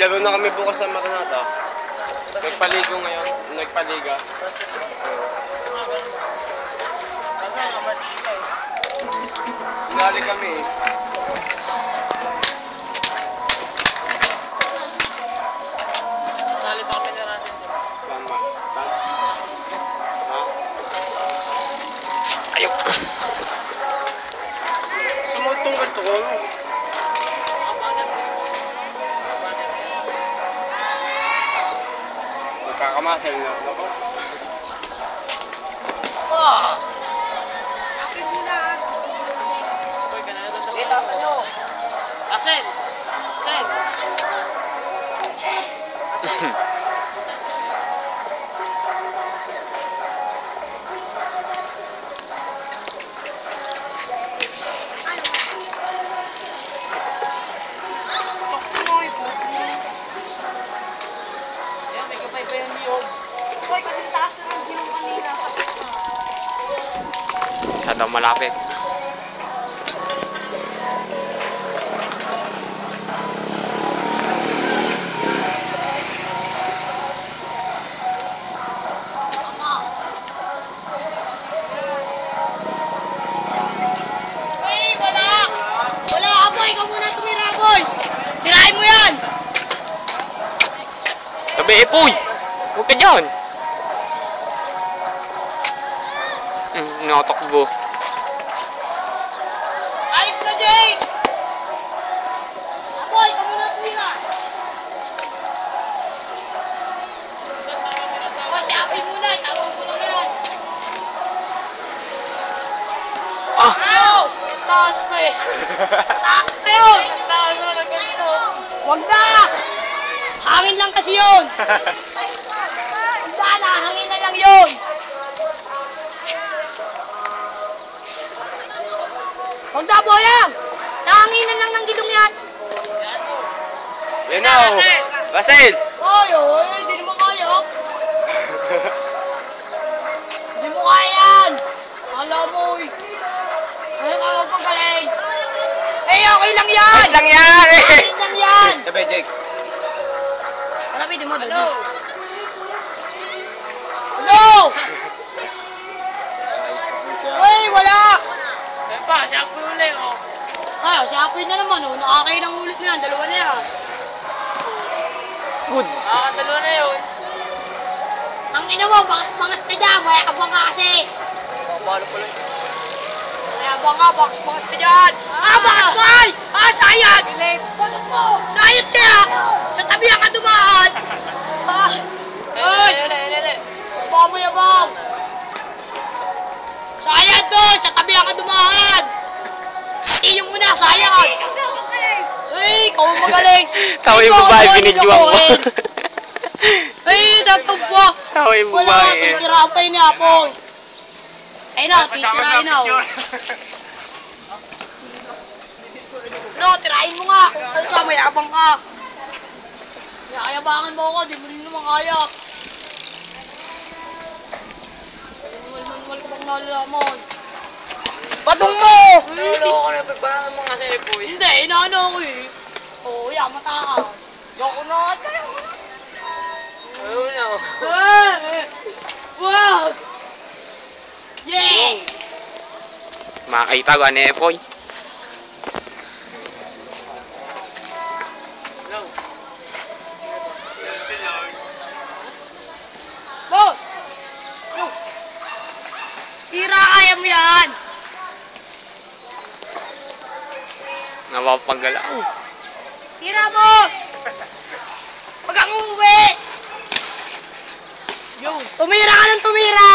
laro na kami bukas sa Maranata. Nagpaligo ngayon. Nagpaliga. Sinali kami eh. Sali pa kami na natin. Tama. Ha? Ayok. Sumutong ka ito ko. Magkakamasal na ako. Asen! Asen! Uy, kasi taas na ng gilong kanina sa pagka. Masyadong malapit. Uy, wala! Wala, Aboy! Ikaw muna tumira, Aboy! Tirahin mo yan! Tabi, Epoy! Huwag ka dyan! Nakatakbo. Ayos na, Jay! Aboy, ikaw muna tumira! Aboy, si Aboy muna! Tawag ko lang yan! Ah! Ayaw! Taas pa eh! Taas na yun! Taas na ng ganito! Wag na! Hangin lang kasi yun! Wala na, hangin na lang yun! Wag na, Boyang! Nahanginan lang ng gilong yan! Linaw! Basil! Oy, oy, hindi naman kaya! Hindi mo kaya yan! Alam mo, oy! Ayaw ka magpagaling! Eh, okay lang yan! Ayos lang yan eh! Hangin lang yan! Tabi, Jake. Malapitin mo, Dodi. Hello! Uy, wala! Eh pa, siya po ulit oh! Ay, si Apoy na naman, oh. Nakakailang ulit na yan. Dalawa na yan. Good. Nakakadalawa na yun! Ang ina mo, bangas-bangas ka dyan. Maya ka banga kasi. Balo pala yun! Maya banga, bangas-bangas ka dyan. Bangas mo ay! Sayad! Bilit! Sayad kaya! Sa tabi ka dumaan. Ay! Ayun! Pamayabang! Sayad to! Sa tabi ka dumaan. Iyo muna, sayad! Ay, ikaw ang magaling! Tao yung babae, binidyoan mo. Ay, tatagwa! Tao yung Wala, babae. titirapan niya ako. Ay na, titirahin na. No, tirahin mo nga. Kung ano ka, mayabang ka. Kayabangin mo ako, di mo rin naman kaya. Manual ka bang nalalamon? Badong mo! Naloko ko na pagbarang ng mga sepoy! Hindi, inaano ako eh. Oo, yeah, mataas. Yoko na ka tayo! Ayaw na oh! Wag! Yeah! Makakita ko, ano Epoy? Hello! Boss! No! Tira, kaya mo yan! Napapagalaw. Tira, boss! Huwag kang uuwi! Tumira ka ng tumira!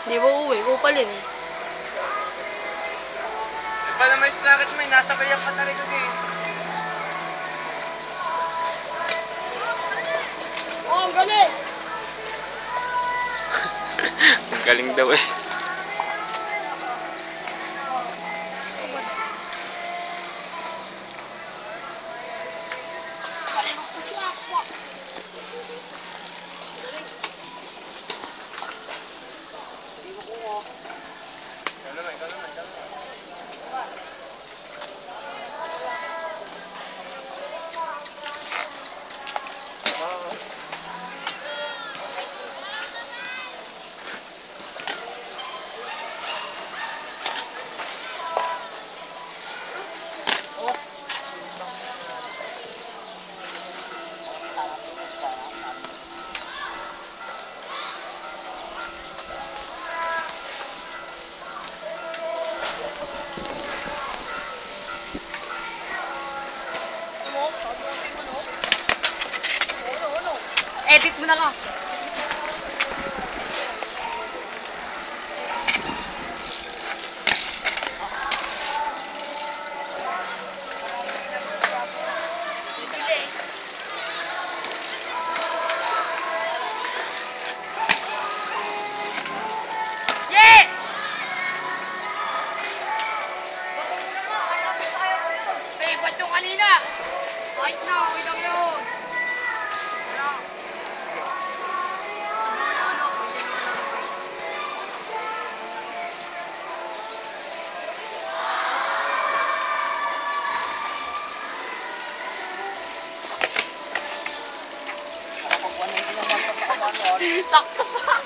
Hindi mo uuwi, kupalin eh. Pala may snacket mo, nasa bayan pa talaga eh. Oh, ang galing! Ang galing daw eh. Galing ang puso ako. Ikaw naman. edit mo na lang. Yeah! Eh, ba't yung kanina? Kahit na, okay lang yun. Ano? Sakto pa.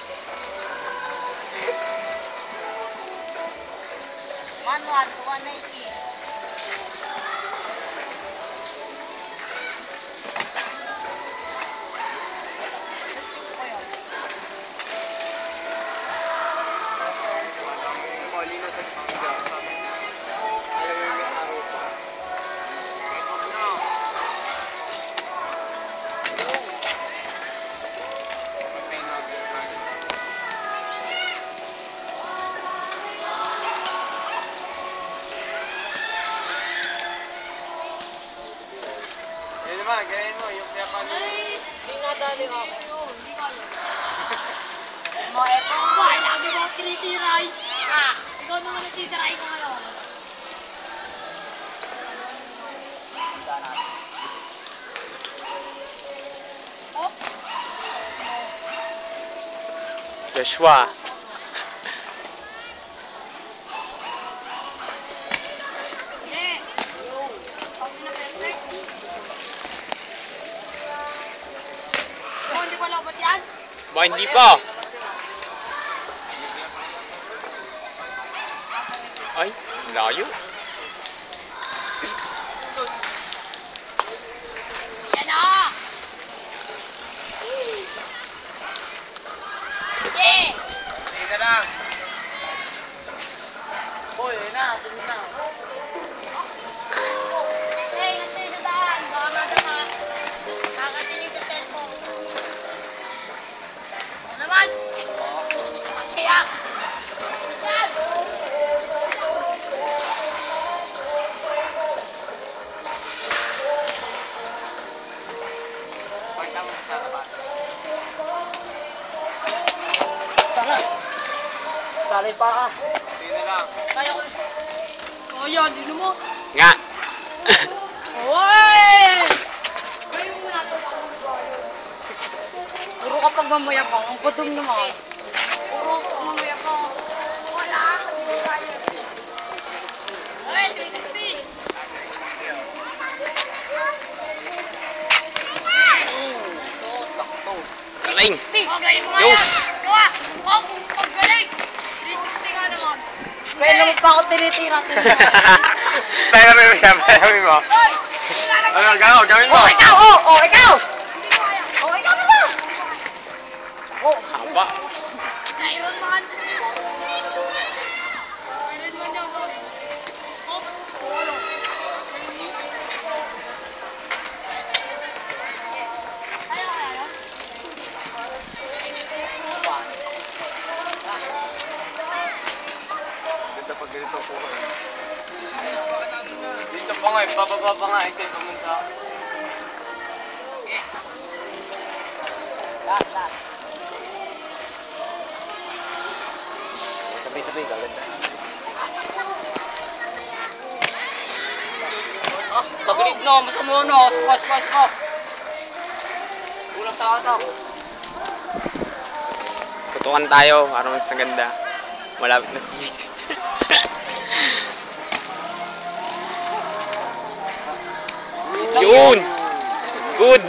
Manual, 190. Malino sa pangga. Alam mo yung araw pa. Huwag na. May nag-vlog. Yan naman, ganyan mo. Yung kaya pa Hindi nga dali ako. Hindi ka yun. Mga eto. Ay, lagi mo tinitiray. Ah, ikaw naman nagtitiray ko ngayon. Oh? Joshua. Yeah. Oh, hindi pa lobot yan? Ba, hindi pa. Ay, layo. Yan na! Yeah! Sige ka lang. Boy, yun na. Sige na. Hey, nasa yung daan. Baka madama. Kakatinig sa cellphone. Ano naman? Kaya! Saan? Pagka mo sa harapan. Sana. Salay pa ka. Sige na lang. Kaya ko. Oh, yan. Dino mo. Nga. Oy! Gawin mo na ito. Puro kapag mamayabang. Ang gutom naman. Puro kapag mamayabang. Wala. Oy, 360. Sakto. Galing. Oh, gawin mo nga Yos. yan. Gawa. Oh, paggaling. 360 nga naman. Kaya mo pa ako tinitira. Pero mo siya, pero mo. Oy! Ano, gawin mo. Oh, ikaw! Oh, ikaw! Hindi ko kaya. Oh, ikaw naman! Oh, Haba. sa Iron Man. Iron Man daw to. Oh, ulo. Ayaw, ayaw. Ganda pag ganito po. Sisilis pa ka natin na. Dito pa nga, bababa pa nga, isa pumunta. Last. Sabay-sabay, gaganda. Ah, tagilid no, masama no. Spas ko. Kulang sa atap. Tutukan tayo para mas maganda. Malapit na si Yun! Good!